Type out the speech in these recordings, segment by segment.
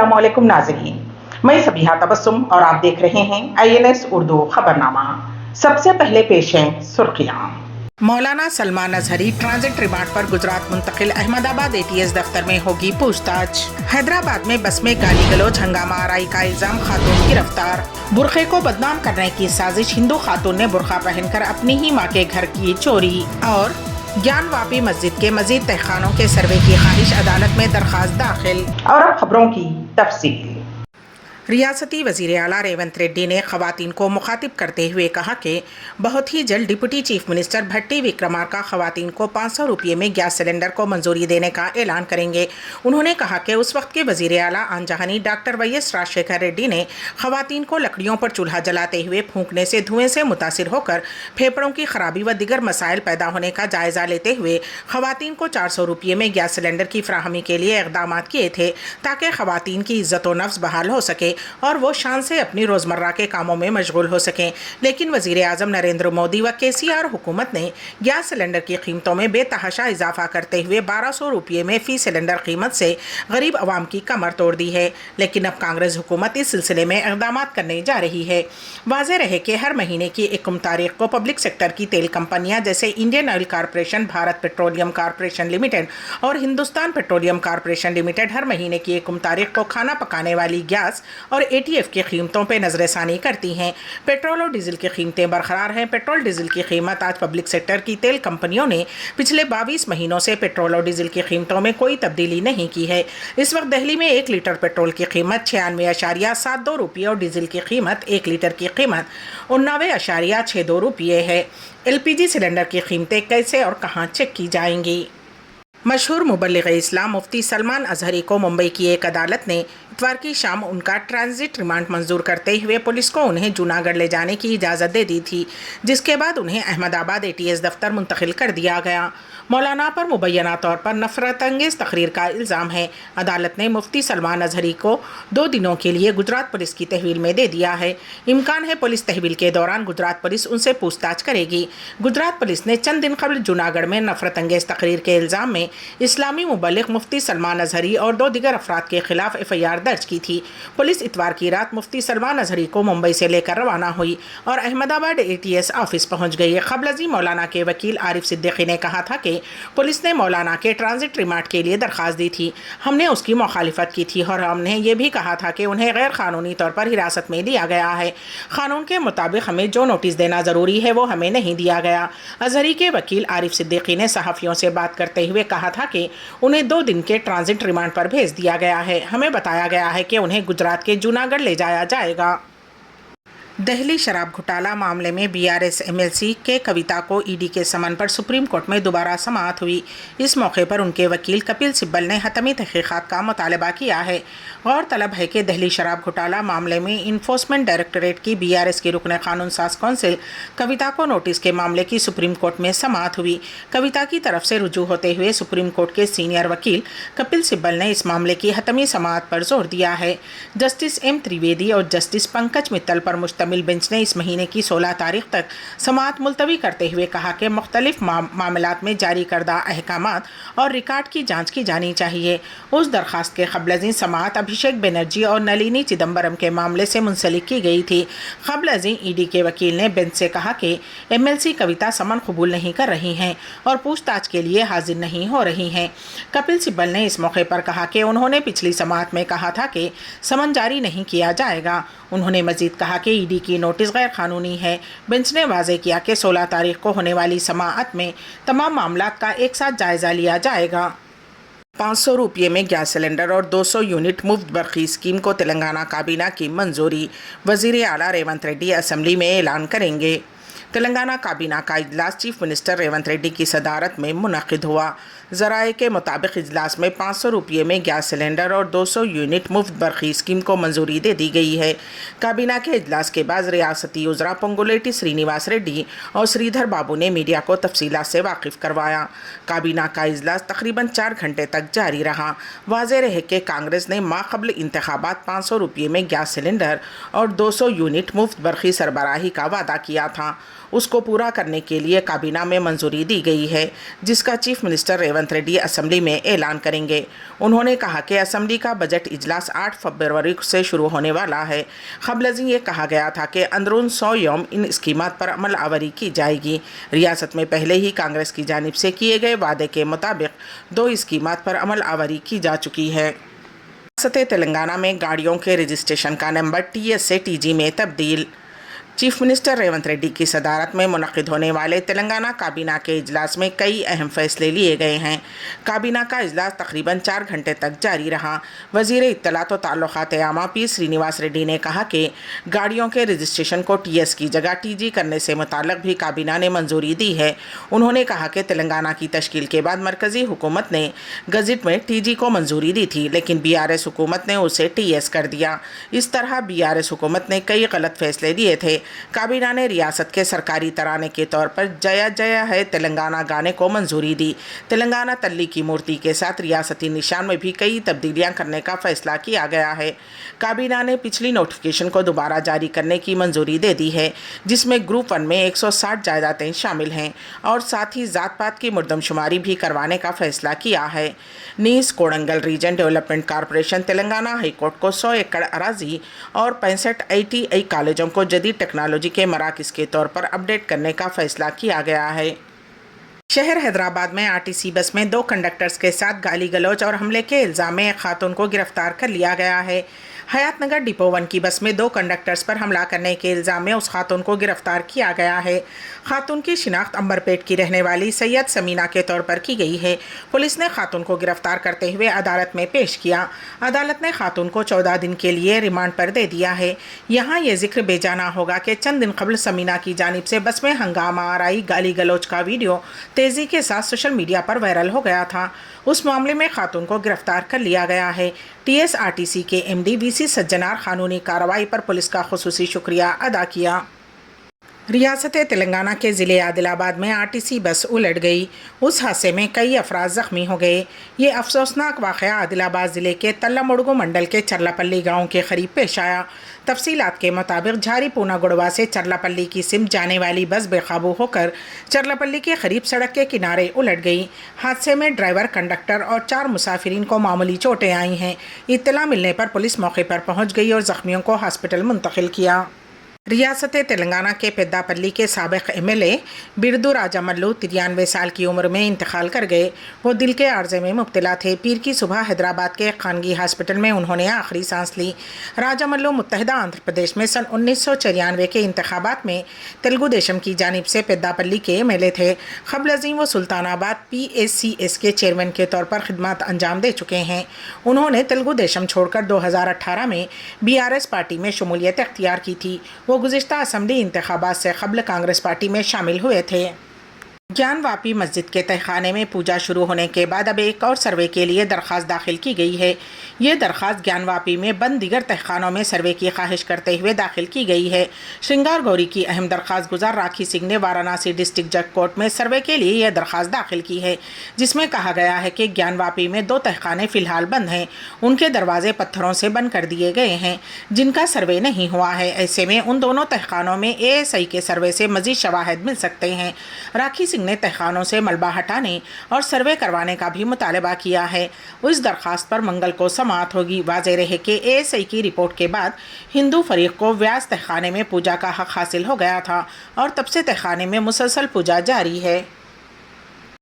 अस्सलाम वालेकुम नाज़रीन, मैं सबिहा तबस्सुम और आप देख रहे हैं INS उर्दू खबरनामा। सबसे पहले पेश हैं सुर्खियां। मौलाना सलमान अजहरी ट्रांजिट रिमांड पर गुजरात मुंतकिल, अहमदाबाद ATS दफ्तर में होगी पूछताछ। हैदराबाद में बस में गाली गलौज, हंगामा आराई का इल्जाम, खातून गिरफ्तार। बुरखे को बदनाम करने की साजिश, हिंदू खातून ने बुरखा पहनकर अपनी ही मां के घर की चोरी। और ज्ञानवापी मस्जिद के मजीद तहखानों के सर्वे की ख्वाहिश, अदालत में दरखास्त दाखिल। और अब खबरों की तफसील। रियासती वज़ीर आला रेवंत रेड्डी ने ख़वातीन को मुखातिब करते हुए कहा कि बहुत ही जल्द डिप्टी चीफ मिनिस्टर भट्टी विक्रमार्का ख़वातीन को 500 रुपये में गैस सिलेंडर को मंजूरी देने का ऐलान करेंगे। उन्होंने कहा कि उस वक्त के वज़ीर आला आन जहानी डॉक्टर YS राजशेखर रेड्डी ने ख़वातीन को लकड़ियों पर चूल्हा जलाते हुए फूंकने से धुएँ से मुतासिर होकर फेफड़ों की खराबी व दिगर मसाइल पैदा होने का जायज़ा लेते हुए ख़वातीन को 400 रुपये में गैस सिलेंडर की फराहमी के लिए इक़दामात किए थे, ताकि ख़वातीन की इज़्ज़त व नफ्स बहाल हो सके और वो शान से अपनी रोज़मर्रा के कामों में मशगूल हो सकें। लेकिन वज़ीर आज़म नरेंद्र मोदी व KCR हुकूमत ने गैस सिलेंडर की कीमतों में बेतहाशा इजाफा करते हुए 1200 रुपये में फ़ी सिलेंडर कीमत से गरीब आवाम की कमर तोड़ दी है। लेकिन अब कांग्रेस हुकूमत इस सिलसिले में इक़दामात करने जा रही है। वाज़ेह रहे कि हर महीने की 1 तारीख को पब्लिक सेक्टर की तेल कंपनियाँ जैसे Indian oil corporation, Bharat petroleum corporation limited और हिंदुस्तान पेट्रोलियम कॉरपोरेशन लिमिटेड हर महीने की 1 तारीख को खाना पकाने वाली गैस और ATF की कीमतों पर नजरसानी करती हैं। पेट्रोल और डीजल की कीमतें बरकरार हैं। पेट्रोल डीजल की कीमत आज पब्लिक सेक्टर की तेल कंपनियों ने पिछले 22 महीनों से पेट्रोल और डीजल की कीमतों में कोई तब्दीली नहीं की है। इस वक्त दिल्ली में 1 लीटर पेट्रोल की कीमत 96.72 रुपये और डीजल की कीमत 1 लीटर की कीमत 89.62 रुपये है। LPG सिलेंडर की कीमतें कैसे और कहां चेक की जाएंगी? मशहूर मुबल्लिग़ इस्लाम मुफ्ती सलमान अजहरी को मुंबई की एक अदालत ने इतवार की शाम उनका ट्रांजिट रिमांड मंजूर करते हुए पुलिस को उन्हें जूनागढ़ ले जाने की इजाज़त दे दी थी, जिसके बाद उन्हें अहमदाबाद ATS दफ्तर मुंतकिल कर दिया गया। मौलाना पर मुबैना तौर पर नफरत अंगेज़ तकरीर का इल्ज़ाम है। अदालत ने मुफ्ती सलमान अजहरी को 2 दिनों के लिए गुजरात पुलिस की तहवील में दे दिया है। इम्कान है पुलिस तहवील के दौरान गुजरात पुलिस उनसे पूछताछ करेगी। गुजरात पुलिस ने चंद दिन कबल जूनागढ़ में नफरत अंगेज़ तकरीर के इल्ज़ाम में इस्लामी मुबल्लिग़ मुफ्ती सलमान अजहरी और 2 दिगर अफराद के खिलाफ FIR दर्ज की थी। पुलिस इतवार की रात मुफ्ती सलमान अजहरी को मुंबई से लेकर रवाना हुई और अहमदाबाद ATS ऑफिस पहुंच गई। क़ब्ल मौलाना के वकील आरिफ सिद्दीकी ने कहा था कि पुलिस ने मौलाना के ट्रांजिट रिमांड के लिए दरख्वास्त दी थी। हमने उसकी मुखालिफत की थी और हमने ये भी कहा था कि उन्हें गैर कानूनी तौर पर हिरासत में लिया गया है। कानून के मुताबिक हमें जो नोटिस देना ज़रूरी है वो हमें नहीं दिया गया। अजहरी के वकील आरिफ सिद्दीकी ने सहाफ़ियों से बात करते हुए कहा था कि उन्हें 2 दिन के ट्रांजिट रिमांड पर भेज दिया गया है। हमें बताया गया है कि उन्हें गुजरात के जूनागढ़ ले जाया जाएगा। दिल्ली शराब घोटाला मामले में BRS MLC के कविता को ED के समन पर सुप्रीम कोर्ट में दोबारा समाअत हुई। इस मौके पर उनके वकील कपिल सिब्बल ने हतमी तहक़ीक़ात का मुतालबा किया है। गौरतलब है कि दिल्ली शराब घोटाला मामले में इन्फोर्समेंट डायरेक्टरेट की BRS की रुकन कानून साज कौंसिल कविता को नोटिस के मामले की सुप्रीम कोर्ट में समाअत हुई। कविता की तरफ से रुजू होते हुए सुप्रीम कोर्ट के सीनियर वकील कपिल सिब्बल ने इस मामले की हतमी समाअत पर जोर दिया है। जस्टिस M त्रिवेदी और जस्टिस पंकज मित्तल पर मुश्तमिल बेंच ने इस महीने की 16 तारीख तक समाअत मुलतवी करते हुए कहा कि मुख्तलिफ मामलात में जारी करदा अहकामात और रिकॉर्ड की जांच की जानी चाहिए। उस दरख्वास्त के क़ब्ल समाअत अभिषेक बनर्जी और नलिनी चिदम्बरम के मामले से मुंसलिक की गई थी। क़ब्ल ED के वकील ने बेंच से कहा कि MLC कविता समन कबूल नहीं कर रही हैं और पूछताछ के लिए हाजिर नहीं हो रही हैं। कपिल सिब्बल ने इस मौके पर कहा कि उन्होंने पिछली समाअत में कहा था कि समन जारी नहीं किया जाएगा। उन्होंने मजीद कहा कि ED की नोटिस गैर कानूनी है। बेंच ने वाज़ेह किया कि 16 तारीख को होने वाली समाअत में तमाम मामलात का एक साथ जायज़ा लिया जाएगा। 500 रुपये में गैस सिलेंडर और 200 यूनिट मुफ्त बरखी स्कीम को तेलंगाना काबीना की मंजूरी, वज़ीर आला रेवंत रेड्डी असम्बली में ऐलान करेंगे। तेलंगाना काबीना का इजलास चीफ मिनिस्टर रेवंत रेड्डी की सदारत में मुनक़िद हुआ। ज़राए के मुताबिक इजलास में 500 रुपये में गैस सिलेंडर और 200 यूनिट मुफ्त बरखी स्कीम को मंजूरी दे दी गई है। काबीना के इजलास के बाद रियासती उज़रा पोंगुलेटी श्रीनिवास रेड्डी और श्रीधर बाबू ने मीडिया को तफसीलात से वाकिफ़ करवाया। काबीना का इजलास तकरीबन 4 घंटे तक जारी रहा। वाज़ेह रहे कि कांग्रेस ने माक़बल इंतखाबात 500 रुपये में गैस सिलेंडर और 200 यूनिट मुफ्त बरखी सरबराही का वादा किया था। उसको पूरा करने के लिए काबीना में मंजूरी दी गई है, जिसका chief minister Revanth Revanth Reddy assembly میں اعلان کریں گے۔ انہوں نے کہا کہ اسمبلی کا بجٹ اجلاس 8 فروری سے شروع ہونے والا ہے۔ قبل ازیں یہ کہا گیا تھا کہ اندرون 100 یوم ان اسکیمات پر عمل آوری کی جائے گی۔ ریاست میں پہلے ہی کانگریس کی جانب سے کیے گئے وعدے کے مطابق 2 اسکیمات پر عمل آوری کی جا چکی ہے۔ ریاست تلنگانہ میں گاڑیوں کے رجسٹریشن کا نمبر TS سے TG میں تبدیل۔ چیف منسٹر ریونت ریڈی کی صدارت میں منعقد ہونے والے تلنگانہ کابینہ کے اجلاس میں کئی اہم فیصلے لیے گئے ہیں۔ کابینہ کا اجلاس تقریباً 4 گھنٹے تک جاری رہا۔ وزیر اطلاعات و تعلقات عامہ پی سرینیواس ریڈی نے کہا کہ گاڑیوں کے رجسٹریشن کو TS کی جگہ TG کرنے سے متعلق بھی کابینہ نے منظوری دی ہے۔ انہوں نے کہا کہ تلنگانہ کی تشکیل کے بعد مرکزی حکومت نے گزٹ میں TG کو منظوری دی تھی، لیکن BRS حکومت نے اسے TS کر دیا۔ اس طرح BRS حکومت نے کئی غلط فیصلے لیے تھے۔ کابینہ نے ریاست کے سرکاری ترانے کے طور پر جیا جیا ہے تلنگانہ گانے کو منظوری دی۔ تلنگانہ تلی کی مورتی کے ساتھ ریاستی نشان میں بھی کئی تبدیلیاں کرنے کا فیصلہ کیا گیا ہے۔ کابینہ نے پچھلی نوٹیفیکیشن کو دوبارہ جاری کرنے کی منظوری دے دی ہے، جس میں گروپ 1 میں 160 جائیدادیں شامل ہیں اور ساتھ ہی ذات پات کی مردم شماری بھی کروانے کا فیصلہ کیا ہے۔ نیز Kodangal region development corporation Telangana high court کو 100 ایکڑ اراضی اور 65 ITI کالجوں کو جدید ٹیکنالوجی کے مراکز کے طور پر اپ ڈیٹ کرنے کا فیصلہ کیا گیا ہے۔ شہر حیدرآباد میں RTC بس میں 2 کنڈکٹرز کے ساتھ گالی گلوچ اور حملے کے الزام میں ایک خاتون کو گرفتار کر لیا گیا ہے۔ حیات نگر ڈپو 1 کی بس میں 2 کنڈکٹرز پر حملہ کرنے کے الزام میں اس خاتون کو گرفتار کیا گیا ہے۔ خاتون کی شناخت امبرپیٹ کی رہنے والی سید سمینا کے طور پر کی گئی ہے۔ پولیس نے خاتون کو گرفتار کرتے ہوئے عدالت میں پیش کیا۔ عدالت نے خاتون کو 14 دن کے لیے ریمانڈ پر دے دیا ہے۔ یہاں یہ ذکر بے جانا ہوگا کہ چند دن قبل سمینا کی جانب سے بس میں ہنگامہ آرائی گالی گلوچ کا ویڈیو تیزی کے ساتھ سوشل میڈیا پر وائرل ہو گیا تھا۔ اس معاملے میں خاتون کو گرفتار کر لیا گیا ہے۔ TS RTC کے MD VC سجنار قانونی کارروائی پر پولیس کا خصوصی شکریہ ادا کیا۔ ریاست تلنگانہ کے ضلع عادل آباد میں RTC بس الٹ گئی۔ اس حادثے میں کئی افراد زخمی ہو گئے۔ یہ افسوسناک واقعہ عادل آباد ضلع کے تلمڑگو منڈل کے چرلاپلی گاؤں کے قریب پیش آیا۔ تفصیلات کے مطابق جھاری پونا گڑوا سے چرلاپلی کی سمت جانے والی بس بے قابو ہو کر چرلاپلی کے قریب سڑک کے کنارے الٹ گئی۔ حادثے میں ڈرائیور، کنڈکٹر اور 4 مسافرین کو معمولی چوٹیں آئی ہیں۔ اطلاع ملنے پر پولیس موقع پر پہنچ گئی اور زخمیوں کو ہاسپٹل منتقل کیا۔ ریاست تلنگانہ کے پیداپلی کے سابق MLA بردو راجا ملو 93 سال کی عمر میں انتقال کر گئے۔ وہ دل کے عارضے میں مبتلا تھے۔ پیر کی صبح حیدرآباد کے خانگی ہاسپٹل میں انہوں نے آخری سانس لی۔ راجا ملو متحدہ آندھرا پردیش میں سن 1994 کے انتخابات میں تلگو دیشم کی جانب سے پیداپلی کے MLA تھے۔ قبل ازیں وہ سلطان آباد PACS کے چیئرمین کے طور پر خدمات انجام دے چکے ہیں۔ انہوں نے تلگو دیشم چھوڑ کر 2018 میں BRS پارٹی میں شمولیت اختیار کی تھی۔ وہ گزشتہ اسمبلی انتخابات سے قبل کانگریس پارٹی میں شامل ہوئے تھے۔ گیان واپی مسجد کے تہخانے میں پوجا شروع ہونے کے بعد اب ایک اور سروے کے لیے درخواست داخل کی گئی ہے۔ یہ درخواست گیان واپی میں بند دیگر تہخانوں میں سروے کی خواہش کرتے ہوئے داخل کی گئی ہے۔ شرنگار گوری کی اہم درخواست گزار راکھی سنگھ نے وارانسی ڈسٹرکٹ جج کورٹ میں سروے کے لیے یہ درخواست داخل کی ہے، جس میں کہا گیا ہے کہ گیان واپی میں 2 تہخانے فی الحال بند ہیں۔ ان کے دروازے پتھروں سے بند کر دیے گئے ہیں، جن کا سروے نہیں ہوا ہے۔ ایسے میں ان دونوں تہخانوں میں ASI کے سروے سے مزید شواہد مل سکتے ہیں۔ راکھی سنگھ نے تہخانوں سے ملبہ ہٹانے اور سروے کروانے کا بھی مطالبہ کیا ہے۔ اس درخواست پر منگل کو سماعت ہوگی۔ واضح رہے کہ ASI کی رپورٹ کے بعد ہندو فریق کو ویاس تہخانے میں پوجا کا حق حاصل ہو گیا تھا اور تب سے تہخانے میں مسلسل پوجا جاری ہے۔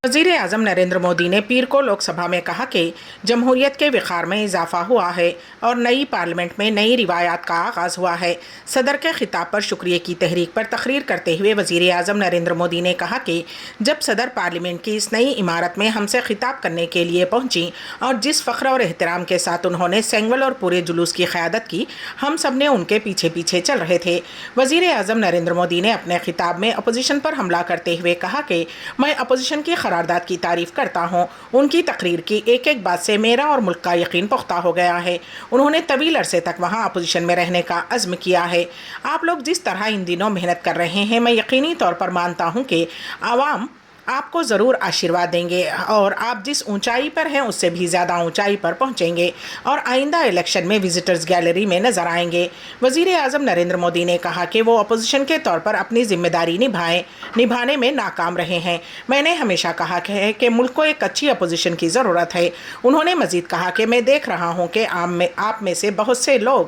وزیر اعظم نریندر مودی نے پیر کو لوک سبھا میں کہا کہ جمہوریت کے وقار میں اضافہ ہوا ہے اور نئی پارلیمنٹ میں نئی روایات کا آغاز ہوا ہے۔ صدر کے خطاب پر شکریہ کی تحریک پر تقریر کرتے ہوئے وزیر اعظم نریندر مودی نے کہا کہ جب صدر پارلیمنٹ کی اس نئی عمارت میں ہم سے خطاب کرنے کے لیے پہنچی اور جس فخر اور احترام کے ساتھ انہوں نے سینگول اور پورے جلوس کی قیادت کی، ہم سب نے ان کے پیچھے پیچھے چل رہے تھے۔ وزیر اعظم نریندر مودی نے اپنے خطاب میں اپوزیشن پر حملہ کرتے ہوئے کہا کہ میں اپوزیشن کی قرارداد کی تعریف کرتا ہوں۔ ان کی تقریر کی ایک ایک بات سے میرا اور ملک کا یقین پختہ ہو گیا ہے۔ انہوں نے طویل عرصے تک وہاں اپوزیشن میں رہنے کا عزم کیا ہے۔ آپ لوگ جس طرح ان دنوں محنت کر رہے ہیں، میں یقینی طور پر مانتا ہوں کہ عوام آپ کو ضرور آشیرواد دیں گے اور آپ جس اونچائی پر ہیں اس سے بھی زیادہ اونچائی پر پہنچیں گے اور آئندہ الیکشن میں وزٹرز گیلری میں نظر آئیں گے۔ وزیر اعظم نریندر مودی نے کہا کہ وہ اپوزیشن کے طور پر اپنی ذمہ داری نبھانے میں ناکام رہے ہیں۔ میں نے ہمیشہ کہا ہے کہ ملک کو ایک اچھی اپوزیشن کی ضرورت ہے۔ انہوں نے مزید کہا کہ میں دیکھ رہا ہوں کہ آپ میں سے بہت سے لوگ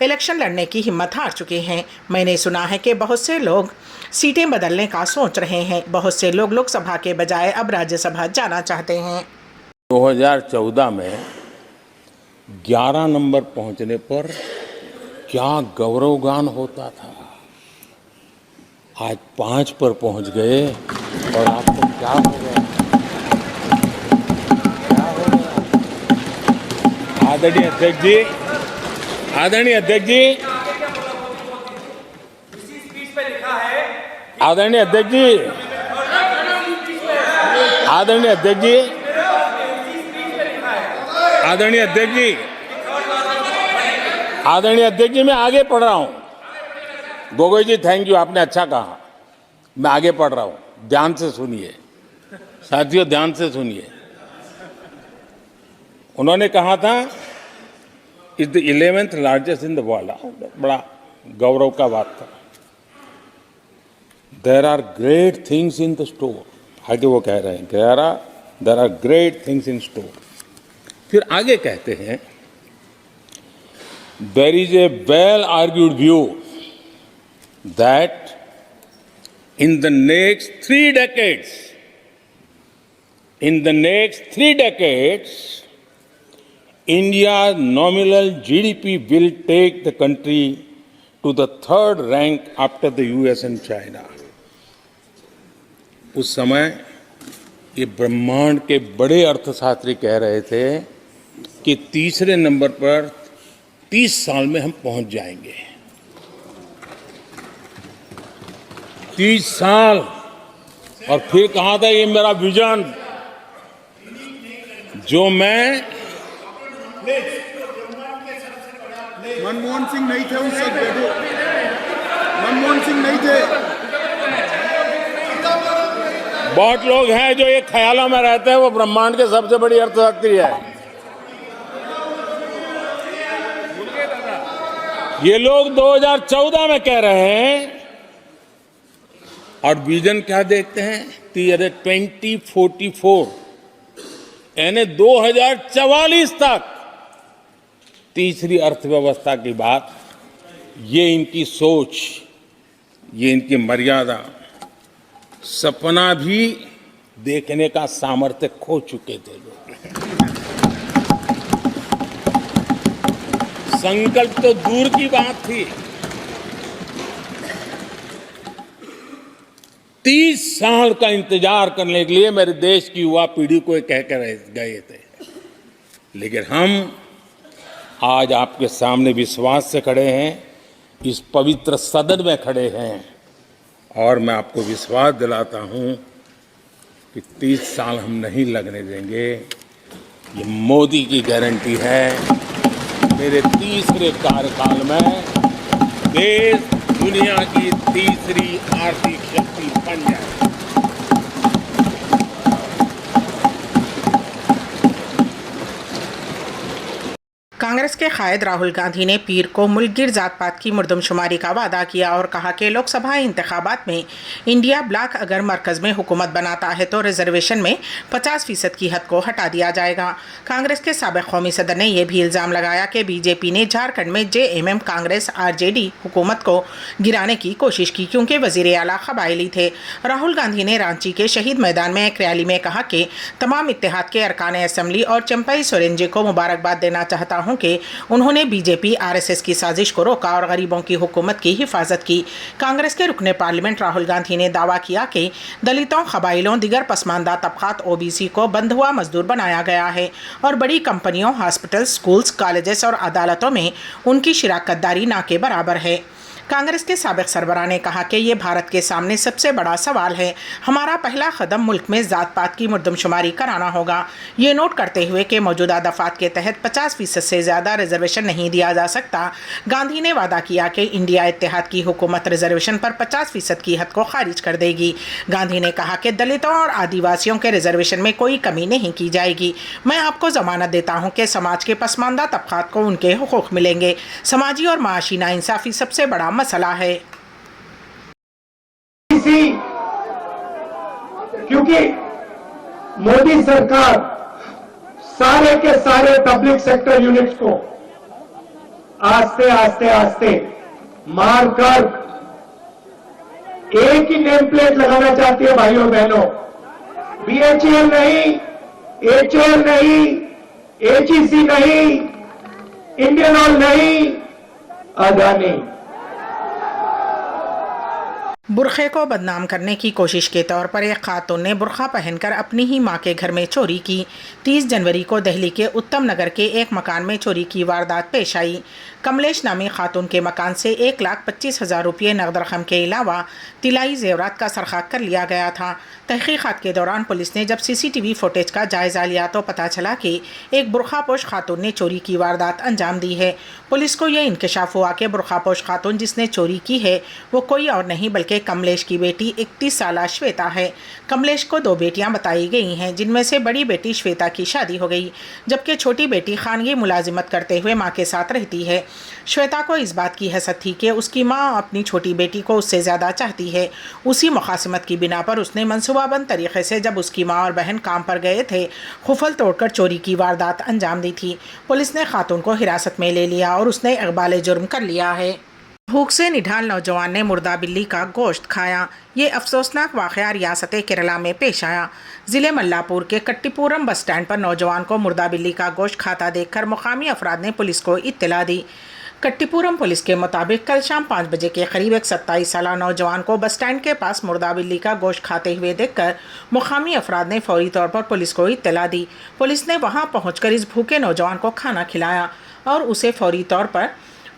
الیکشن لڑنے کی ہمت ہار چکے ہیں۔ میں نے سنا ہے کہ بہت سے لوگ سیٹیں بدلنے کا سوچ رہے ہیں۔ بہت سے لوگ لوک سبھا کے بجائے اب راجیہ سبھا جانا چاہتے ہیں۔ 2014 میں 11 نمبر پہنچنے پر کیا گورو گان ہوتا تھا، آج 5 پر پہنچ گئے اور آپ کو کیا ہو گیا؟ آدرنیہ ادھیکش جی، آدرنیہ ادھیکش جی، آدرنیہ ادھیکش جی، آدرنیہ ادھیکش جی، آدرنیہ ادھیکش جی، آدرنیہ ادھیکش جی، میں آگے پڑھ رہا ہوں۔ گوگوئی جی تھینک یو، آپ نے اچھا کہا۔ میں آگے پڑھ رہا ہوں، دھیان سے سنیے ساتھیوں، دھیان سے سنیے۔ انہوں نے کہا تھا از دا 11th largest in the world، بڑا گورو کا بات تھا۔ There are great things in the store، آگے وہ کہہ رہے ہیں there are great things in store۔ پھر آگے کہتے ہیں there is a well argued view that in the next 3 decades, India's nominal GDP will take the country to the 3rd rank after the US and China۔ اس سمے یہ برہمانڈ کے بڑے ارتھ شاستری کہہ رہے تھے کہ 3رے نمبر پر 30 سال میں ہم پہنچ جائیں گے۔ 30 سال، اور پھر کہا تھا یہ میرا ویژن جو میں منموہن سنگھ نہیں تھے اس وقت، منموہن سنگھ نہیں تھے۔ بہت لوگ ہیں جو یہ خیالوں میں رہتے ہیں وہ برہمانڈ کے سب سے بڑی ارتھ شکتی ہے۔ یہ لوگ 2014 میں کہہ رہے ہیں اور ویژن کیا دیکھتے ہیں 2044، یعنی 2044 تک تیسری ارتھ ویوستھا کی بات۔ یہ ان کی سوچ، یہ ان کی مریادا، سپنا بھی دیکھنے کا سامرتھیہ کھو چکے تھے لوگ۔ سنکلپ تو دور کی بات تھی، 30 سال کا انتظار کرنے کے لیے میرے دیش کی یوا پیڑھی کو کہہ کر گئے تھے، لیکن ہم آج آپ کے سامنے وشواس سے کھڑے ہیں، اس پوتر صدن میں کھڑے ہیں، اور میں آپ کو وشواس دلاتا ہوں کہ 30 سال ہم نہیں لگنے دیں گے۔ یہ مودی کی گارنٹی ہے، میرے 3رے کارکال میں دیش دنیا کی 3ری آرتھک شکتی بن جائے۔ کانگریس کے قائد راہل گاندھی نے پیر کو ملک گیر ذات پات کی مردم شماری کا وعدہ کیا اور کہا کہ لوک سبھا انتخابات میں انڈیا بلاک اگر مرکز میں حکومت بناتا ہے تو ریزرویشن میں 50% کی حد کو ہٹا دیا جائے گا۔ کانگریس کے سابق قومی صدر نے یہ بھی الزام لگایا کہ بی جے پی نے جھارکھنڈ میں JMM کانگریس RJD حکومت کو گرانے کی کوشش کی کیونکہ وزیر اعلیٰ قبائلی تھے۔ راہل گاندھی نے رانچی کے شہید میدان میں ایک ریلی میں کہا کہ تمام اتحاد کے ارکان اسمبلی اور چمپئی سورین جی کو مبارکباد دینا چاہتا ہوں کہ انہوں نے BJP RSS کی سازش کو روکا اور غریبوں کی حکومت کی حفاظت کی۔ کانگریس کے رکن پارلیمنٹ راہل گاندھی نے دعویٰ کیا کہ دلتوں، قبائلیوں، دیگر پسماندہ طبقات OBC کو بند ہوا مزدور بنایا گیا ہے اور بڑی کمپنیوں، ہاسپٹل، سکولز، کالجز اور عدالتوں میں ان کی شراکت داری نہ کے برابر ہے۔ कांग्रेस के साबिक सरबराह ने कहा कि ये भारत के सामने सबसे बड़ा सवाल है। हमारा पहला कदम मुल्क में जात पात की मर्दमशुमारी कराना होगा। ये नोट करते हुए कि मौजूदा दफात के तहत 50% से ज़्यादा रिजर्वेशन नहीं दिया जा सकता, गांधी ने वादा किया कि इंडिया इत्तेहाद की हुकूमत रिजर्वेशन पर 50% की हद को खारिज कर देगी। गांधी ने कहा कि दलितों और आदिवासियों के रिजर्वेशन में कोई कमी नहीं की जाएगी। मैं आपको जमानत देता हूँ कि समाज के पसमानदा तबकात को उनके हुकूक मिलेंगे। समाजी और माशी नाइंसाफी सबसे बड़ा मसला है। क्योंकि मोदी सरकार सारे के सारे पब्लिक सेक्टर यूनिट्स को आस्ते आस्ते आस्ते मारकर एक ही नेम प्लेट लगाना चाहती है। भाइयों बहनों, बीएचईएल नहीं, एचएएल नहीं, एचईसी नहीं, इंडियन ऑयल नहीं, अदानी। बुरखे को बदनाम करने की कोशिश के तौर पर एक खातून ने बुरखा पहनकर अपनी ही मां के घर में चोरी की। 30 जनवरी को दिल्ली के उत्तम नगर के एक मकान में चोरी की वारदात पेश आई। कमलेश नामी खातून के मकान से 1,25,000 रुपये नकद रकम के अलावा तिलाई जेवरात का सरखाक कर लिया गया था। तहकीकात के दौरान पुलिस ने जब सीसीटीवी फुटेज का जायजा लिया तो पता चला कि एक बुरखापोश खातून ने चोरी की वारदात अंजाम दी है। पुलिस को यह इंकशाफ हुआ कि बुरखापोश खातून जिसने चोरी की है वो कोई और नहीं बल्कि कमलेश की बेटी 31 साला श्वेता है। कमलेश को 2 बेटियां बताई गई हैं, जिनमें से बड़ी बेटी श्वेता की शादी हो गई, जबकि छोटी बेटी खानगी मुलाजिमत करते हुए मां के साथ रहती है। श्वेता को इस बात की हसद थी कि उसकी मां अपनी छोटी बेटी को उससे ज़्यादा चाहती है। उसी मुखासमत की बिना पर उसने मंसूबाबंद तरीके से जब उसकी मां और बहन काम पर गए थे, खुफल तोड़कर चोरी की वारदात अंजाम दी थी। पुलिस ने खातून को हिरासत में ले लिया और उसने इक़बाल जुर्म कर लिया है। भूख से निढाल नौजवान ने मुर्दा बिल्ली का गोश्त खाया। ये अफसोसनाक वाक़या रियासत केरला में पेश आया। ज़िले मल्लापुर के कट्टीपुरम बस स्टैंड पर नौजवान को मुर्दा बिल्ली का गोश्त खाता देखकर मुकामी अफराद ने पुलिस को इत्तला दी। कट्टीपुरम पुलिस के मुताबिक कल शाम 5 बजे के करीब एक 27 साला नौजवान को बस स्टैंड के पास मुर्दा बिल्ली का गोश्त खाते हुए देखकर मुकामी अफराद ने फौरी तौर पर पुलिस को इत्तला दी। पुलिस ने वहां पहुंचकर इस भूखे नौजवान को खाना खिलाया और उसे फौरी तौर पर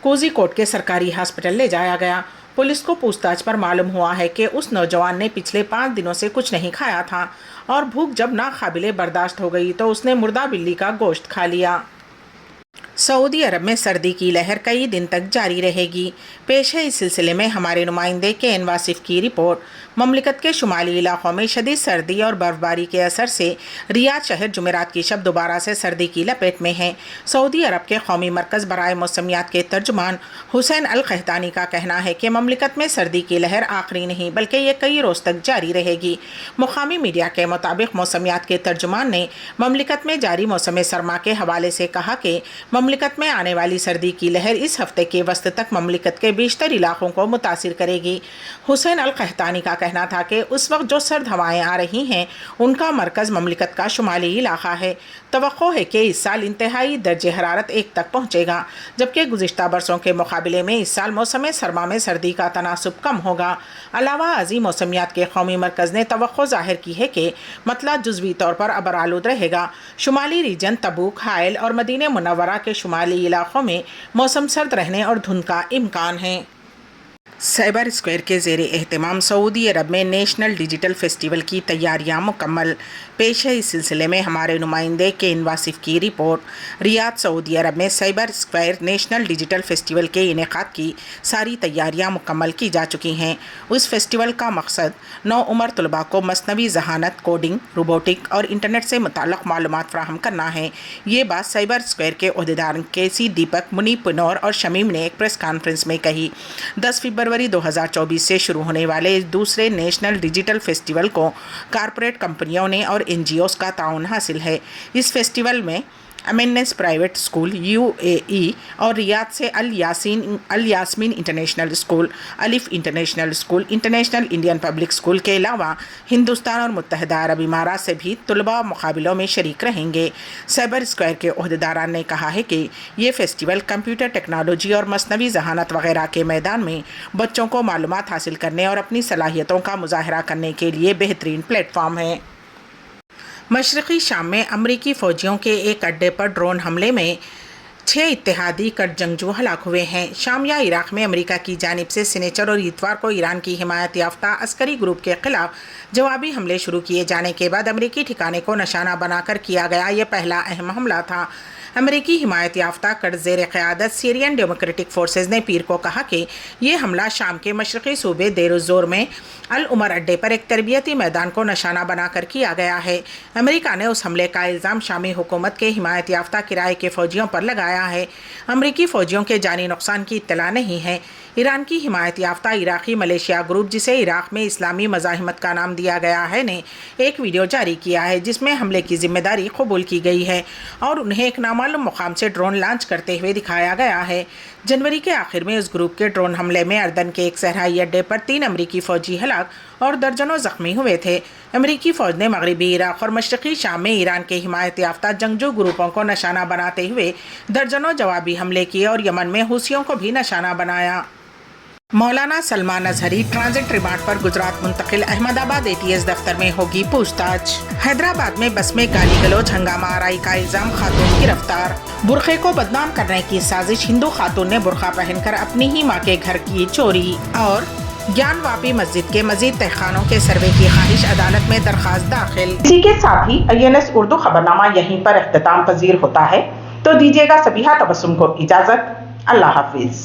कोझीकोड के सरकारी हॉस्पिटल ले जाया गया। पुलिस को पूछताछ पर मालूम हुआ है कि उस नौजवान ने पिछले 5 दिनों से कुछ नहीं खाया था और भूख जब नाकाबिले बर्दाश्त हो गई तो उसने मुर्दा बिल्ली का गोश्त खा लिया। सऊदी अरब में सर्दी की लहर कई दिन तक जारी रहेगी। पेश है इस सिलसिले में हमारे नुमाइंदे के वासिफ की रिपोर्ट। ममलिकत के शुमाली इलाकों में शदीद सर्दी और बर्फबारी के असर से रियाद शहर जुमेरात की शब दोबारा से सर्दी की लपेट में है। सऊदी अरब के कौमी मरकज़ बराए मौसमियात के तर्जुमान हुसैन अल कहतानी का कहना है कि ममलिकत में सर्दी की लहर आखिरी नहीं बल्कि ये कई रोज़ तक जारी रहेगी। मुकामी मीडिया के मुताबिक मौसमियात के तर्जुमान ने ममलिकत में जारी मौसम सरमा के हवाले से कहा कि ममलिकत में आने वाली सर्दी की लहर इस हफ्ते के वस्त तक ममलिकत के बेशतर इलाकों को मुतासिर करेगी। हुसैन अल कहतानी का कहना था कि उस वक्त जो सर्द हवाएं आ रही हैं उनका मरकज़ ममलिकत का शुमाली इलाका है। तवक्को है कि इस साल इंतहाई दर्जे हरारत 1 तक पहुँचेगा, जबकि गुज़िश्ता बरसों के मुकाबले में इस साल मौसम सरमा में सर्दी का तनासुब कम होगा। अलावा अज़ीम मौसमियात के कौमी मरकज़ ने तवक्को ज़ाहिर की है कि मतला जुज़वी तौर पर अबरालूद रहेगा। शुमाली रीजन तबूक, हाइल और मदीने मुनव्वरा के शुमाली इलाकों में मौसम सर्द रहने और धुंध का इम्कान है। साइबर स्क्वायर के ज़ेर एहतमाम सऊदी अरब में नेशनल डिजिटल फेस्टिवल की तैयारियां मुकम्मल। पेश है इस सिलसिले में हमारे नुमाइंदे के वासिफ की रिपोर्ट। रियाद सऊदी अरब में cyber square national digital festival के इनेकाद की सारी तैयारियां मुकम्मल की जा चुकी हैं। उस फेस्टिवल का मकसद नौउमर तलबा को मसनवी जहानत, कोडिंग, रोबोटिक और इंटरनेट से मुताल्लिक़ मालूमात फ़राहम करना है। ये बात साइबर स्क्वायर के अहदेदार केसी दीपक, मुनीब पुनौर और शमीम ने एक प्रेस कॉन्फ्रेंस में कही। 10 फरवरी 2024 से शुरू होने वाले इस दूसरे नेशनल डिजिटल फेस्टिवल को कारपोरेट कंपनियों ने और NGOs का ताउन हासिल है। इस फेस्टिवल में एमएनएस प्राइवेट स्कूल UAE और रियाद से अल यास्मीन इंटरनेशनल स्कूल, अलिफ international school, international Indian public school के अलावा हिंदुस्तान और मुत्तहिदा अरब इमारात से भी तलबा मुकाबलों में शरीक रहेंगे। साइबर स्क्वायर के अहदेदारान ने कहा है कि ये फेस्टिवल कंप्यूटर टेक्नोलॉजी और मसनवी जहानत वगैरह के मैदान में बच्चों को मालूमात हासिल करने और अपनी सलाहियतों का मुजाहरा करने के लिए बेहतरीन प्लेटफॉर्म है। मशरक़ी शाम में अमरीकी फ़ौजियों के एक अड्डे पर ड्रोन हमले में 6 इत्तेहादी कट जंगजू हलाक हुए हैं। शाम या इराक में अमेरिका की जानिब से सिनेचर और इतवार को ईरान की हिमायत याफ्ता अस्करी ग्रुप के खिलाफ जवाबी हमले शुरू किए जाने के बाद अमेरिकी ठिकाने को निशाना बनाकर किया गया ये पहला अहम हमला था। अमेरिकी हिमायत याफ्ता कट ज़ेर क़यादत सीरियन डेमोक्रेटिक फोर्सेज ने पीर को कहा कि ये हमला शाम के मशरक़ी सूबे देर ज़ोर में अल उमर अड्डे पर एक तरबियती मैदान को निशाना बनाकर किया गया है। अमेरिका ने उस हमले का इल्ज़ाम शामी हुकूमत के हिमायत याफ्ता किराए के फ़ौजियों पर लगाया है। अमेरिकी फ़ौजियों के जानी नुकसान की इत्तला नहीं है। ईरान की हिमायत याफ्ता इराक़ी मलेशिया ग्रुप, जिसे इराक़ में इस्लामी मज़ाहिमत का नाम दिया गया है, ने एक वीडियो जारी किया है जिसमें हमले की जिम्मेदारी कबूल की गई है और उन्हें एक नामालूम मुकाम से ड्रोन लॉन्च करते हुए दिखाया गया है। जनवरी के आखिर में उस ग्रुप के ड्रोन हमले में अर्दन के एक सहराई अड्डे पर 3 अमरीकी फ़ौजी हलाक और दर्जनों ज़ख्मी हुए थे। अमरीकी फ़ौज ने मगरबी इराक़ और मशरक़ी शाम में ईरान के हिमायत याफ्ता जंगजू ग्रुपों को निशाना बनाते हुए दर्जनों जवाबी हमले किए और यमन में हुसियों को भी निशाना बनाया। मौलाना सलमान अजहरी ट्रांजिट रिमांड पर गुजरात मुंतकिल, अहमदाबाद ATS दफ्तर में होगी पूछताछ। हैदराबाद में बस में गाली गलौज, हंगामा आराई का इल्जाम, खातून गिरफ्तार। बुरखे को बदनाम करने की साजिश, हिंदू खातून ने बुरखा पहनकर अपनी ही मां के घर की चोरी। और ज्ञानवापी मस्जिद के मजीद तहखानों के सर्वे की ख्वाहिश, अदालत में दरखास्त दाखिल। इसी के साथ ही INS उर्दू खबरनामा यहीं पर इख्तिताम पजीर होता है। तो दीजिएगा सबीहा तबस्सुम को इजाजत। अल्लाह हाफिज।